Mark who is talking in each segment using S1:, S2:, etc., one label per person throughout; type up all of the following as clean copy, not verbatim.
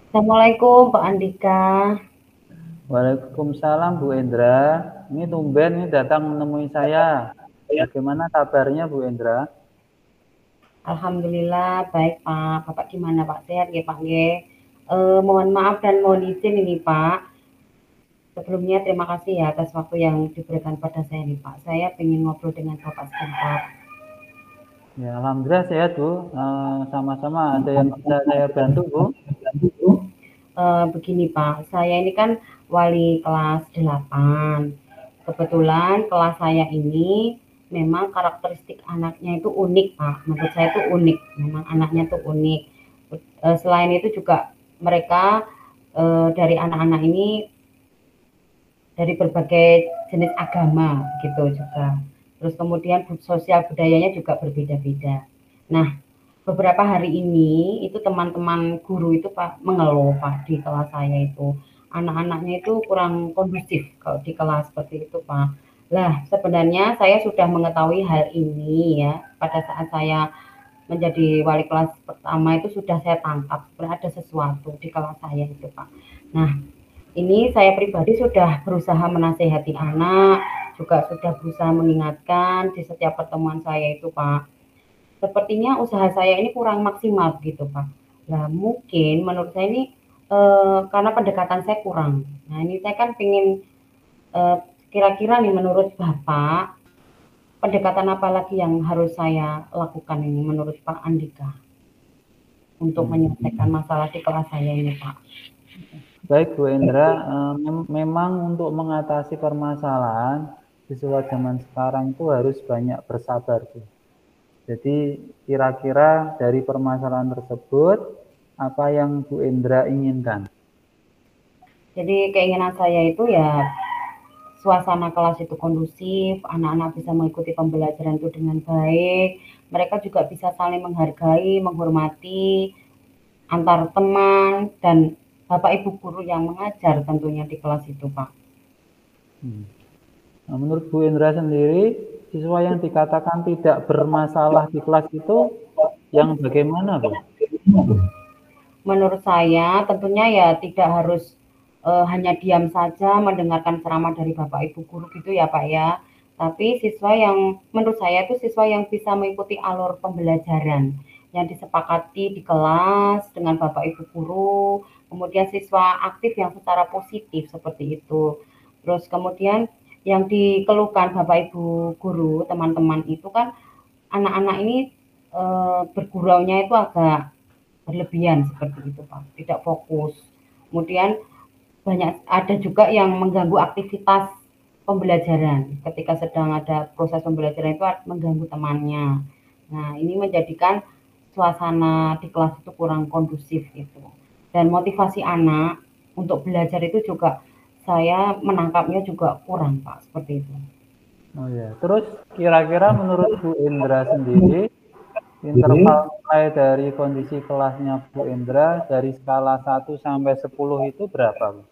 S1: Assalamualaikum Pak Andika.
S2: Waalaikumsalam Bu Endra. Ini tumben nih datang menemui saya. Bagaimana kabarnya Bu Endra?
S1: Alhamdulillah baik Pak. Bapak gimana Pak? Sehat ya Pak nggih? Mohon maaf dan mohon izin ini Pak. Sebelumnya terima kasih ya atas waktu yang diberikan pada saya nih Pak. Saya ingin ngobrol dengan Bapak sebentar.
S2: Ya, alhamdulillah sehat Bu. Sama-sama ada yang bisa saya bantu Bu.
S1: Begini Pak, saya ini kan wali kelas 8. Kebetulan kelas saya ini memang karakteristik anaknya itu unik Pak. Menurut saya itu unik. Memang anaknya itu unik. Selain itu juga mereka dari anak-anak ini dari berbagai jenis agama gitu juga. Terus kemudian sosial budayanya juga berbeda-beda. Nah, beberapa hari ini itu teman-teman guru itu Pak mengeluh Pak di kelas saya itu. Anak-anaknya itu kurang kondusif kalau di kelas seperti itu Pak. Lah, sebenarnya saya sudah mengetahui hal ini ya pada saat saya menjadi wali kelas pertama itu sudah saya tangkap sebenarnya ada sesuatu di kelas saya itu Pak. Nah, ini saya pribadi sudah berusaha menasehati anak, juga sudah berusaha mengingatkan di setiap pertemuan saya itu Pak. Sepertinya usaha saya ini kurang maksimal gitu Pak. Nah mungkin menurut saya ini karena pendekatan saya kurang. Nah ini saya kan pengen eh, kira-kira nih menurut Bapak pendekatan apa lagi yang harus saya lakukan ini menurut Pak Andika untuk
S2: Hmm.
S1: menyelesaikan masalah di kelas saya ini Pak.
S2: Baik Bu Endra, memang untuk mengatasi permasalahan siswa zaman sekarang itu harus banyak bersabar Bu. Jadi kira-kira dari permasalahan tersebut apa yang Bu Endra inginkan?
S1: Jadi keinginan saya itu ya suasana kelas itu kondusif, anak-anak bisa mengikuti pembelajaran itu dengan baik, mereka juga bisa saling menghargai, menghormati antar teman dan bapak ibu guru yang mengajar tentunya di kelas itu Pak.
S2: Hmm. Nah, menurut Bu Indra sendiri, siswa yang dikatakan tidak bermasalah di kelas itu yang bagaimana, Bu?
S1: Menurut saya tentunya ya tidak harus hanya diam saja mendengarkan ceramah dari bapak ibu guru gitu ya Pak ya. Tapi siswa yang menurut saya itu siswa yang bisa mengikuti alur pembelajaran yang disepakati di kelas dengan bapak ibu guru, kemudian siswa aktif yang secara positif seperti itu. Terus kemudian yang dikeluhkan bapak ibu guru, teman-teman itu kan anak-anak ini berguraunya itu agak berlebihan seperti itu Pak, tidak fokus. Kemudian banyak ada juga yang mengganggu aktivitas pembelajaran ketika sedang ada proses pembelajaran itu mengganggu temannya. Nah, ini menjadikan suasana di kelas itu kurang kondusif itu. Dan motivasi anak untuk belajar itu juga saya menangkapnya juga kurang Pak, seperti itu.
S2: Oh ya, terus kira-kira menurut Bu Indra sendiri, interval nilai dari kondisi kelasnya Bu Indra dari skala 1 sampai 10 itu berapa,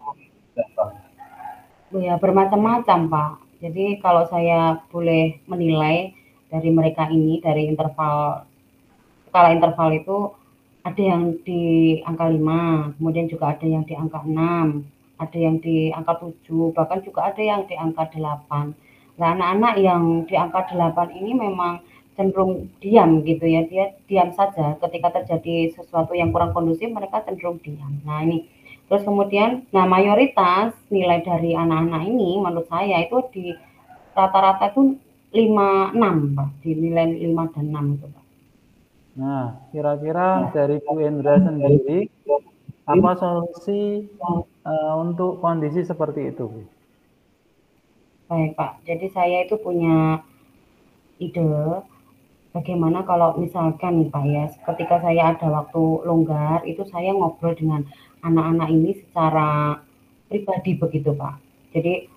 S2: Bu?
S1: Ya, bermacam-macam, Pak. Jadi kalau saya boleh menilai dari mereka ini, dari skala interval itu ada yang di angka 5, kemudian juga ada yang di angka 6, ada yang di angka 7, bahkan juga ada yang di angka 8. Nah, anak-anak yang di angka 8 ini memang cenderung diam gitu ya, dia diam saja ketika terjadi sesuatu yang kurang kondusif mereka cenderung diam. Nah, ini terus kemudian nah mayoritas nilai dari anak-anak ini menurut saya itu di rata-rata itu 5 6 Pak, di nilai 5 dan 6 itu Pak.
S2: Nah, kira-kira dari Bu Indra sendiri, apa solusi untuk kondisi seperti itu, Bu?
S1: Baik Pak, jadi saya itu punya ide bagaimana kalau misalkan nih Pak ya, ketika saya ada waktu longgar itu saya ngobrol dengan anak-anak ini secara pribadi begitu Pak. Jadi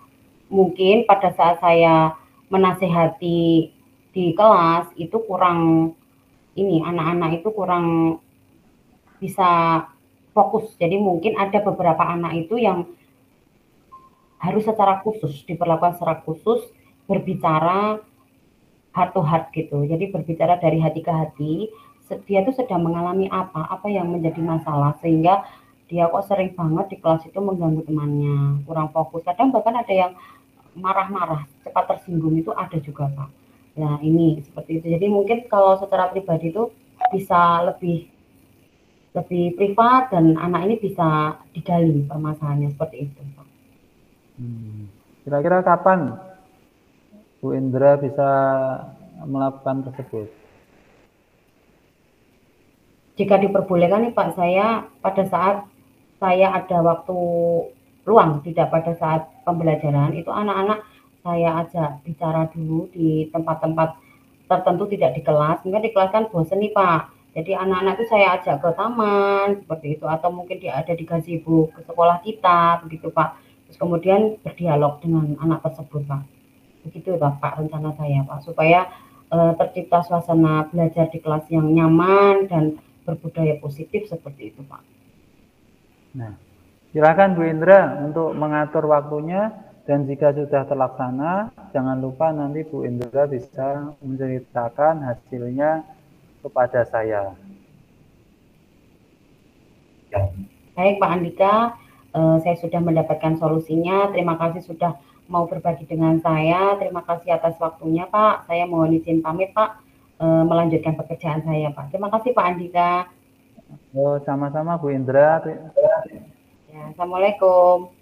S1: mungkin pada saat saya menasehati di kelas itu kurang ini anak-anak itu kurang bisa fokus. Jadi mungkin ada beberapa anak itu yang harus secara khusus diperlakukan secara khusus berbicara heart to heart gitu. Jadi berbicara dari hati ke hati, dia tuh sedang mengalami apa yang menjadi masalah sehingga dia kok sering banget di kelas itu mengganggu temannya, kurang fokus. Kadang bahkan ada yang marah-marah, cepat tersinggung itu ada juga, Pak. Nah, ini seperti itu. Jadi mungkin kalau secara pribadi itu bisa lebih lebih privat dan anak ini bisa digali permasalahannya seperti itu, Pak.
S2: Kira-kira kapan Bu Indra bisa melakukan tersebut?
S1: Jika diperbolehkan nih Pak, saya pada saat saya ada waktu luang, tidak pada saat pembelajaran, itu anak-anak saya ajak bicara dulu di tempat-tempat tertentu, tidak di kelas. Mungkin di kelas kan bosen nih Pak. Jadi anak-anak itu saya ajak ke taman seperti itu, atau mungkin dia ada di gazebo ke sekolah kita begitu Pak. Terus kemudian berdialog dengan anak tersebut Pak. Begitu Pak rencana saya Pak, supaya tercipta suasana belajar di kelas yang nyaman dan berbudaya positif seperti itu Pak.
S2: Nah, silakan Bu Indra untuk mengatur waktunya, dan jika sudah terlaksana, jangan lupa nanti Bu Indra bisa menceritakan hasilnya kepada saya.
S1: Baik Pak Andika, saya sudah mendapatkan solusinya. Terima kasih sudah mau berbagi dengan saya. Terima kasih atas waktunya Pak. Saya mohon izin pamit Pak, melanjutkan pekerjaan saya Pak. Terima kasih Pak Andika.
S2: Oh, sama-sama Bu Indra.
S1: Ya, Assalamualaikum.